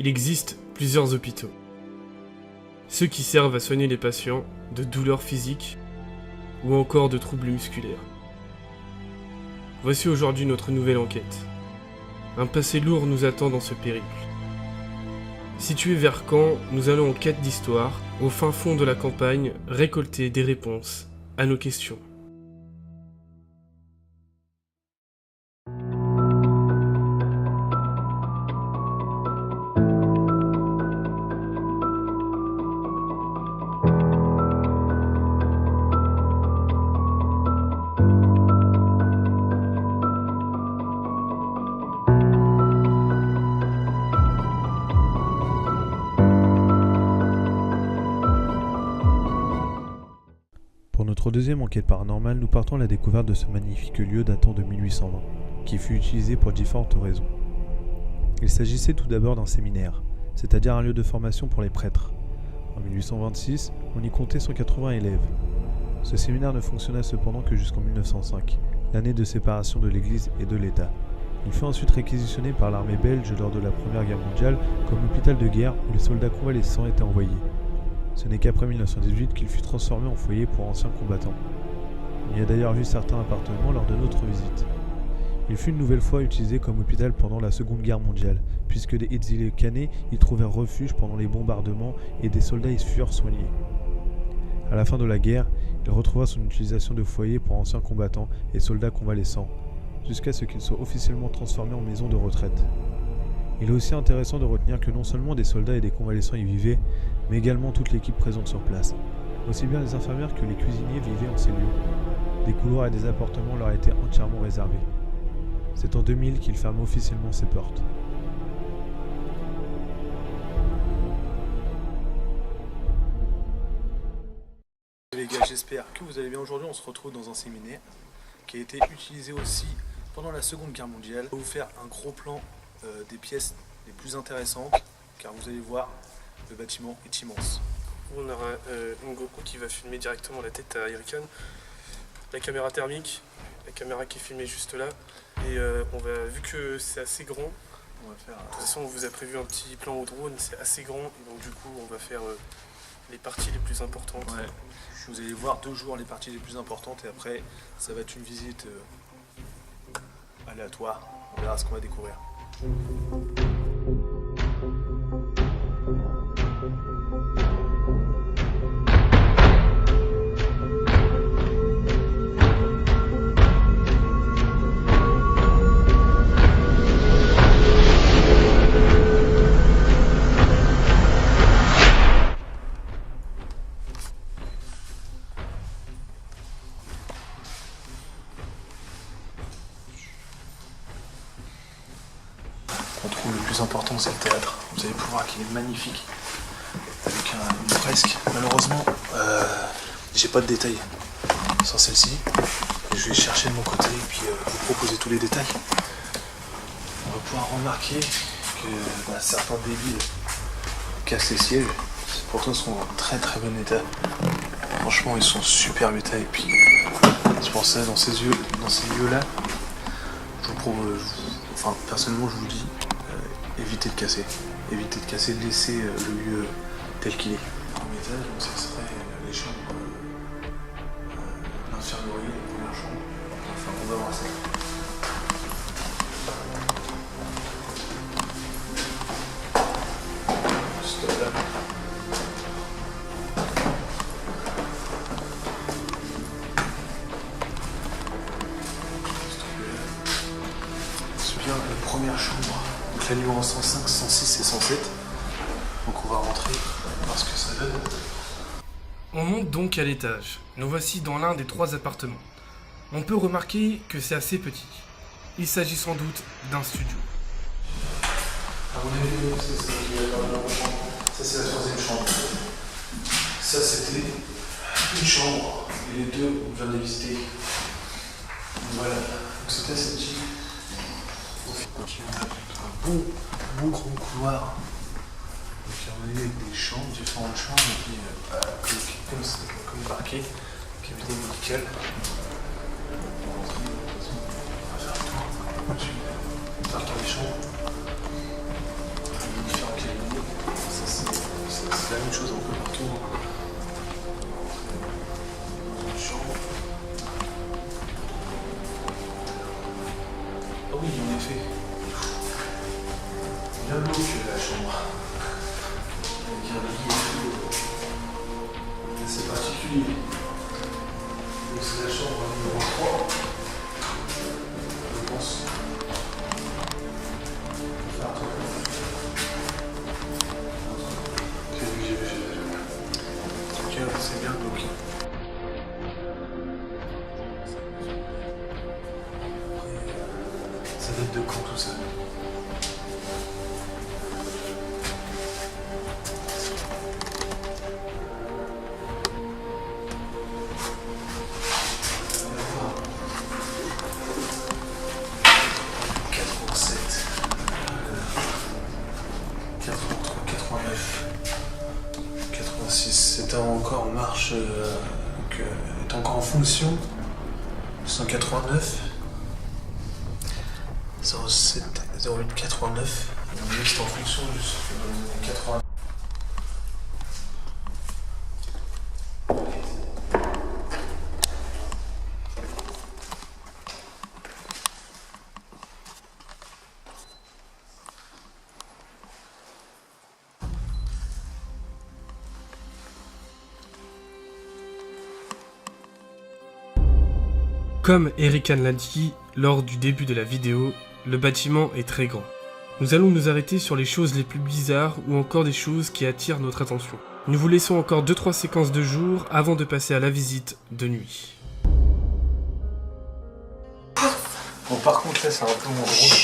il existe plusieurs hôpitaux. Ceux qui servent à soigner les patients de douleurs physiques ou encore de troubles musculaires. Voici aujourd'hui notre nouvelle enquête. Un passé lourd nous attend dans ce périple. Situé vers Caen, nous allons en quête d'histoire, au fin fond de la campagne, récolter des réponses à nos questions. Pour notre deuxième enquête paranormale, nous partons à la découverte de ce magnifique lieu datant de 1820, qui fut utilisé pour différentes raisons. Il s'agissait tout d'abord d'un séminaire, c'est-à-dire un lieu de formation pour les prêtres. En 1826, on y comptait 180 élèves. Ce séminaire ne fonctionna cependant que jusqu'en 1905, l'année de séparation de l'Église et de l'État. Il fut ensuite réquisitionné par l'armée belge lors de la Première Guerre mondiale comme hôpital de guerre où les soldats convalescents étaient envoyés. Ce n'est qu'après 1918 qu'il fut transformé en foyer pour anciens combattants. On y a d'ailleurs vu certains appartements lors de notre visite. Il fut une nouvelle fois utilisé comme hôpital pendant la Seconde Guerre mondiale, puisque des exilés canais y trouvèrent refuge pendant les bombardements et des soldats y furent soignés. À la fin de la guerre, il retrouva son utilisation de foyer pour anciens combattants et soldats convalescents, jusqu'à ce qu'il soit officiellement transformé en maison de retraite. Il est aussi intéressant de retenir que non seulement des soldats et des convalescents y vivaient, mais également toute l'équipe présente sur place. Aussi bien les infirmières que les cuisiniers vivaient en ces lieux. Des couloirs et des appartements leur étaient entièrement réservés. C'est en 2000 qu'il ferme officiellement ses portes. Les gars, j'espère que vous allez bien. Aujourd'hui, on se retrouve dans un séminaire qui a été utilisé aussi pendant la Seconde Guerre mondiale. Je vais vous faire un gros plan des pièces les plus intéressantes, car vous allez voir, le bâtiment est immense. On aura une GoPro qui va filmer directement la tête à Hurricane, la caméra thermique, la caméra qui est filmée juste là, et vu que c'est assez grand, On va faire, de toute façon on vous a prévu un petit plan au drone, c'est assez grand, et donc du coup on va faire les parties les plus importantes. ouais, vous allez voir 2 jours les parties les plus importantes, et après ça va être une visite aléatoire. On verra ce qu'on va découvrir. On trouve le plus important, c'est le théâtre. Vous allez pouvoir qu'il est magnifique, avec une fresque. Malheureusement, j'ai pas de détails sur celle-ci. Je vais chercher de mon côté et puis vous proposer tous les détails. On va pouvoir remarquer que certains débits cassent les sièges. Pourtant, ils sont en très très bon état. Franchement, ils sont en super état. Et puis, c'est pour ça, dans ces lieux-là, je vous propose, personnellement, je vous dis, évitez de casser. Évitez de casser, de laisser le lieu tel qu'il est. Premier étage, donc ça serait les chambres, l'infirmerie, les premières chambres. Enfin, on va voir ça. Stop là. C'est bien la première chambre. Donc la numéro 105, 106 et 107. Donc on va rentrer, voir ce que ça donne. On monte donc à l'étage. Nous voici dans l'un des 3 appartements. On peut remarquer que c'est assez petit. Il s'agit sans doute d'un studio. À mon avis, c'est ça qui va dans la chambre. Ça, c'est la 3e chambre. Ça, c'était une chambre. Et les 2, on vient de les visiter. Voilà. Donc c'était assez petit. Donc on a un bon grand couloir. Donc on a avec des chambres, différentes chambres, et puis comme marqué, cabinet médical. On va faire le tour. Ensuite, on va faire les chambres. Différents cabinets. de choses un peu partout. Dans une chambre. Ah oui, en effet. Bien glauque la chambre. Avec un lit et tout. C'est particulier. Donc c'est la chambre numéro 3. Je pense. C'est bien bloqué. Ça date de quand tout ça? C'était encore en marche, était encore en fonction. 189 07 08 89. Donc c'était en fonction jusqu'à 80. Comme Erican l'a dit lors du début de la vidéo, le bâtiment est très grand. Nous allons nous arrêter sur les choses les plus bizarres ou encore des choses qui attirent notre attention. Nous vous laissons encore 2-3 séquences de jour avant de passer à la visite de nuit. Bon, par contre là c'est un peu moins drôle.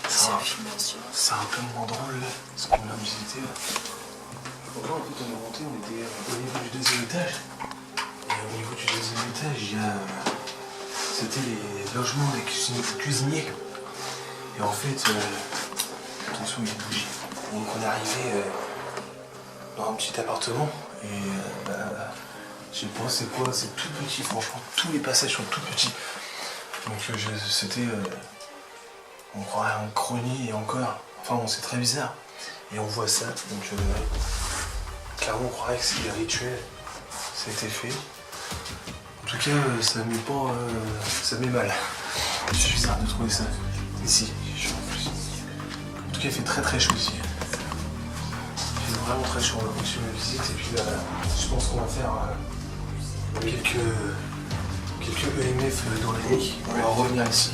C'est un peu moins drôle là, ce qu'on a visité là. En fait on est monté, on était au niveau du deuxième étage. Et au niveau du deuxième étage, il y a... C'était les logements des cuisiniers. Et en fait, attention, il y a une bougie. Donc on est arrivé dans un petit appartement. Et je sais pas c'est quoi, c'est tout petit, franchement, tous les passages sont tout petits. Donc c'était... on croirait un grenier et encore. Enfin bon, c'est très bizarre. Et on voit ça, donc clairement on croirait que c'est des rituels. Ça a été fait. En tout cas, ça met pas... ça met mal. C'est bizarre de trouver ça. Ici, en tout cas, il fait très très chaud ici. Il fait vraiment très chaud. On va continuer la visite et puis je pense qu'on va faire quelques EMF dans la nuit. On va revenir ici.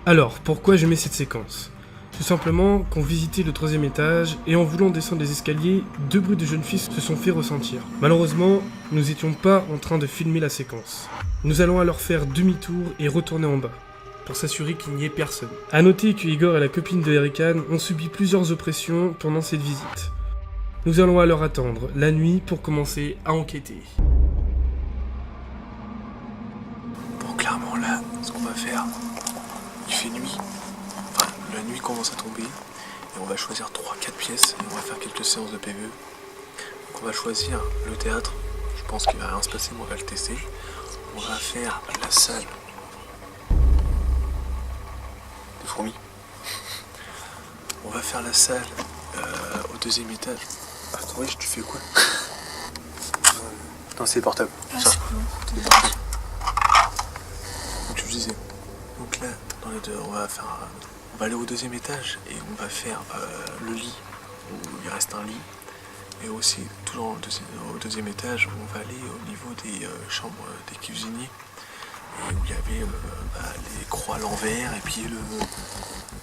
Alors, pourquoi je mets cette séquence? Tout simplement qu'on visitait le 3e étage et en voulant descendre les escaliers, 2 bruits de jeunes filles se sont fait ressentir. Malheureusement, nous n'étions pas en train de filmer la séquence. Nous allons alors faire demi-tour et retourner en bas, pour s'assurer qu'il n'y ait personne. A noter que Igor et la copine de Erican ont subi plusieurs oppressions pendant cette visite. Nous allons alors attendre la nuit pour commencer à enquêter. Bon, clairement là, ce qu'on va faire... Il fait nuit, enfin la nuit commence à tomber et on va choisir 3-4 pièces et on va faire quelques séances de PVE. Donc on va choisir le théâtre, je pense qu'il va rien se passer mais on va le tester. On va faire la salle des fourmis. On va faire la salle au 2e étage. Attends, tu fais quoi? Non, c'est portable. Ah, ça. c'est cool. Donc je disais, donc là, dans les deux, on va aller au 2e étage et on va faire le lit où il reste un lit. Et aussi, toujours au 2e étage, on va aller au niveau des chambres des cuisiniers et où il y avait les croix à l'envers et puis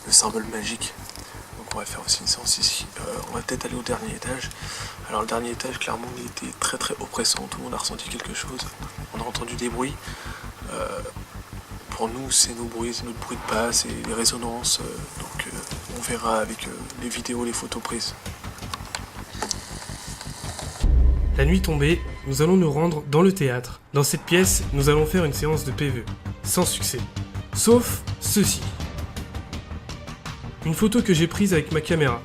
le symbole magique. Donc on va faire aussi une séance ici. On va peut-être aller au dernier étage. Alors le dernier étage, clairement, il était très très oppressant. Tout le monde a ressenti quelque chose. On a entendu des bruits. Pour nous, c'est nos bruits, c'est notre bruit de pas, c'est les résonances. Donc on verra avec les vidéos, les photos prises. La nuit tombée, nous allons nous rendre dans le théâtre. Dans cette pièce, nous allons faire une séance de PVE. Sans succès. Sauf ceci. Une photo que j'ai prise avec ma caméra.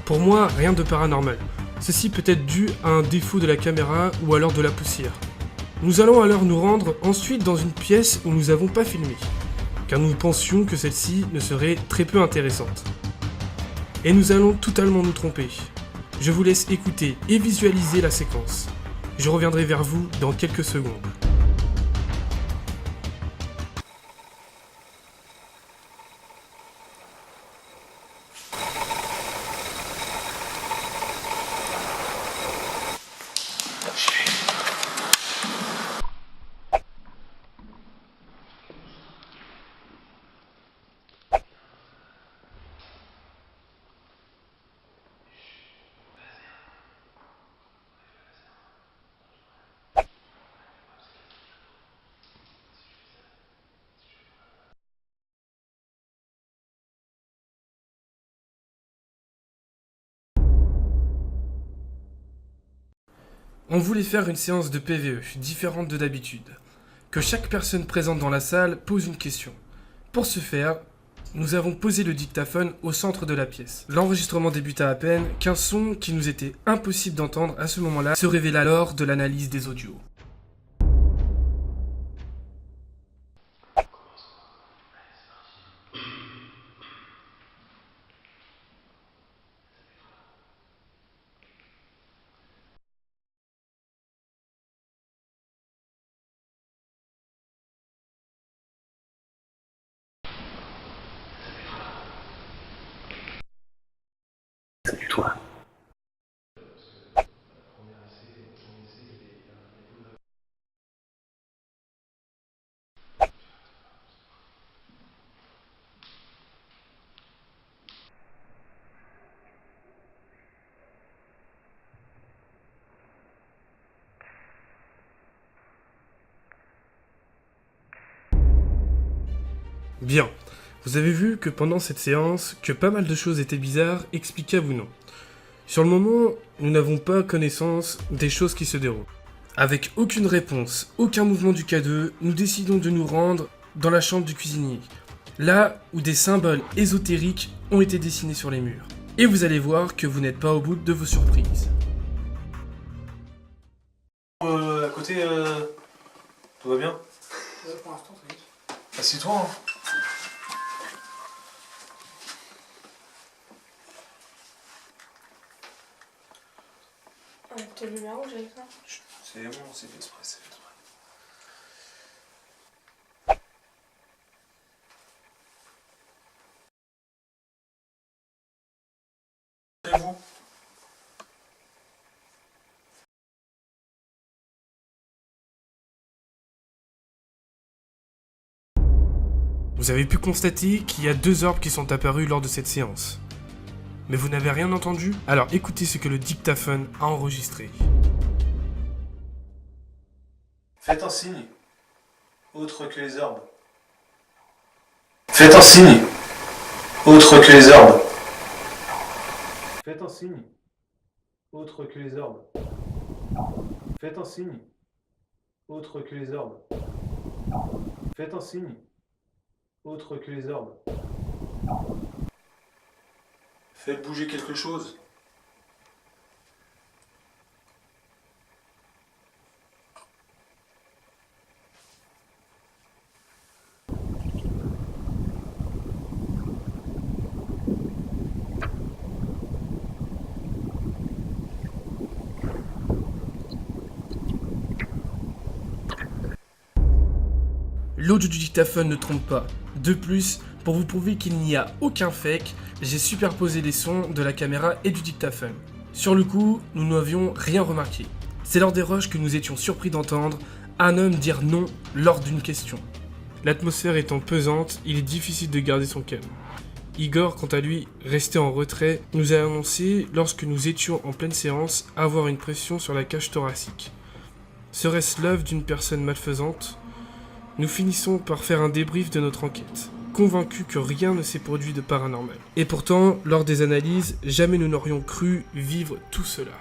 Pour moi, rien de paranormal. Ceci peut être dû à un défaut de la caméra ou alors de la poussière. Nous allons alors nous rendre ensuite dans une pièce où nous n'avons pas filmé, car nous pensions que celle-ci ne serait très peu intéressante. Et nous allons totalement nous tromper. Je vous laisse écouter et visualiser la séquence. Je reviendrai vers vous dans quelques secondes. On voulait faire une séance de PVE différente de d'habitude. Que chaque personne présente dans la salle pose une question. Pour ce faire, nous avons posé le dictaphone au centre de la pièce. L'enregistrement débuta à peine qu'un son qui nous était impossible d'entendre à ce moment-là se révéla lors de l'analyse des audios. Salut toi. Bien, vous avez vu que pendant cette séance, que pas mal de choses étaient bizarres, explicables ou non. Sur le moment, nous n'avons pas connaissance des choses qui se déroulent. Avec aucune réponse, aucun mouvement du K2, nous décidons de nous rendre dans la chambre du cuisinier, là où des symboles ésotériques ont été dessinés sur les murs. Et vous allez voir que vous n'êtes pas au bout de vos surprises. À côté, tout va bien? Pour l'instant, ça va. Assieds-toi. Hein. T'as le numéro, j'avais ça. C'est bon, c'est fait exprès, c'est fait exprès. Et vous? Vous avez pu constater qu'il y a 2 orbes qui sont apparus lors de cette séance. Mais vous n'avez rien entendu? Alors écoutez ce que le dictaphone a enregistré. Faites un signe, autre que les orbes. Faites un signe, autre que les orbes. Faites un signe, autre que les orbes. Faites un signe, autre que les orbes. Faites un signe, autre que les orbes. Faites bouger quelque chose. L'audio du dictaphone ne trompe pas. De plus, pour vous prouver qu'il n'y a aucun fake, j'ai superposé les sons de la caméra et du dictaphone. Sur le coup, nous n'avions rien remarqué. C'est lors des rushs que nous étions surpris d'entendre un homme dire non lors d'une question. L'atmosphère étant pesante, il est difficile de garder son calme. Igor, quant à lui, resté en retrait, nous a annoncé, lorsque nous étions en pleine séance, avoir une pression sur la cage thoracique. Serait-ce l'œuvre d'une personne malfaisante ? Nous finissons par faire un débrief de notre enquête, convaincus que rien ne s'est produit de paranormal. Et pourtant, lors des analyses, jamais nous n'aurions cru vivre tout cela.